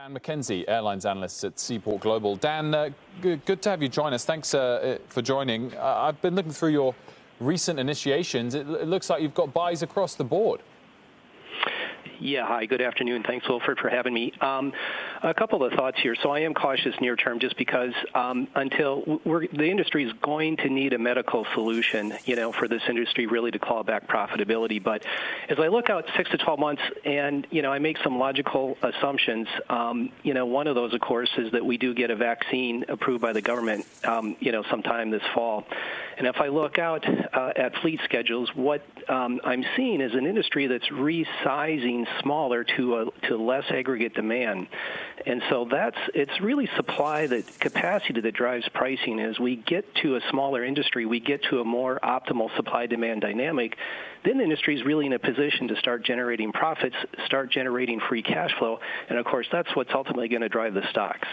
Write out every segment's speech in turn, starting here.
Dan McKenzie, airlines analyst at Seaport Global. Dan, good to have you join us. Thanks for joining. I've been looking through your recent initiations. It looks like you've got buys across the board. Yeah, hi, good afternoon. Thanks, Wilfred, for having me. A couple of thoughts here. So I am cautious near term just because the industry is going to need a medical solution, for this industry really to claw back profitability. But as I look out 6 to 12 months and, I make some logical assumptions, one of those, of course, is that we do get a vaccine approved by the government, sometime this fall. And if I look out at fleet schedules, what I'm seeing is an industry that's resizing smaller to less aggregate demand. And so it's really supply, that capacity that drives pricing. As we get to a smaller industry, we get to a more optimal supply-demand dynamic, then the industry is really in a position to start generating profits, start generating free cash flow, and of course that's what's ultimately going to drive the stocks.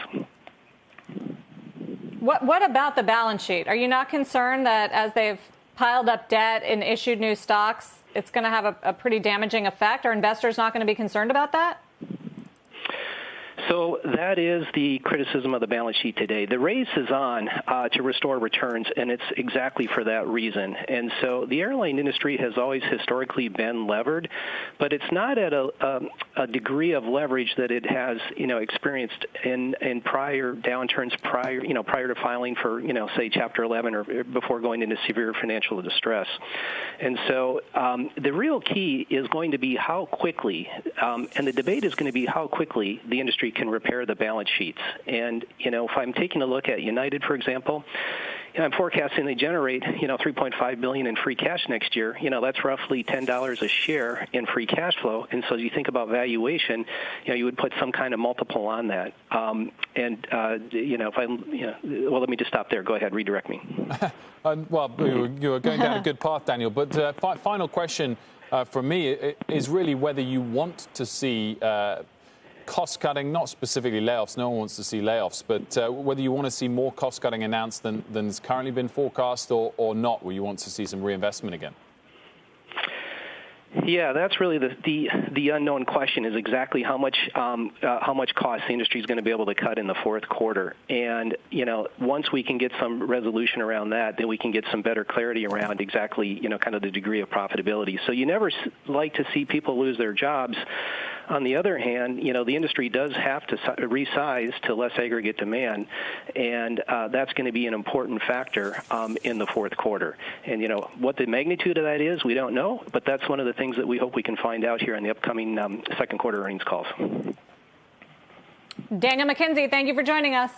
What about the balance sheet? Are you not concerned that as they've piled up debt and issued new stocks, it's going to have a pretty damaging effect? Are investors not going to be concerned about that? So that is the criticism of the balance sheet today. The race is on to restore returns, and it's exactly for that reason. And so the airline industry has always historically been levered, but it's not at a degree of leverage that it has, experienced in prior downturns, prior to filing for, say, Chapter 11 or before going into severe financial distress. And so the real key is going to be how quickly, and the debate is going to be how quickly the industry can repair the balance sheets. And, if I'm taking a look at United, for example, I'm forecasting they generate, $3.5 billion in free cash next year. That's roughly $10 a share in free cash flow. And so as you think about valuation, you would put some kind of multiple on that. Well, let me just stop there. Go ahead, redirect me. Well, you were going down a good path, Daniel. But final question from me is really whether you want to see cost-cutting, not specifically layoffs. No one wants to see layoffs, but whether you want to see more cost-cutting announced than has currently been forecast or not, where you want to see some reinvestment again? Yeah, that's really the unknown question, is exactly how much cost the industry is going to be able to cut in the fourth quarter. And, once we can get some resolution around that, then we can get some better clarity around exactly, kind of the degree of profitability. So you never like to see people lose their jobs. On the other hand, the industry does have to resize to less aggregate demand, and that's going to be an important factor in the fourth quarter. And, what the magnitude of that is, we don't know, but that's one of the things that we hope we can find out here in the upcoming second quarter earnings calls. Daniel McKenzie, thank you for joining us.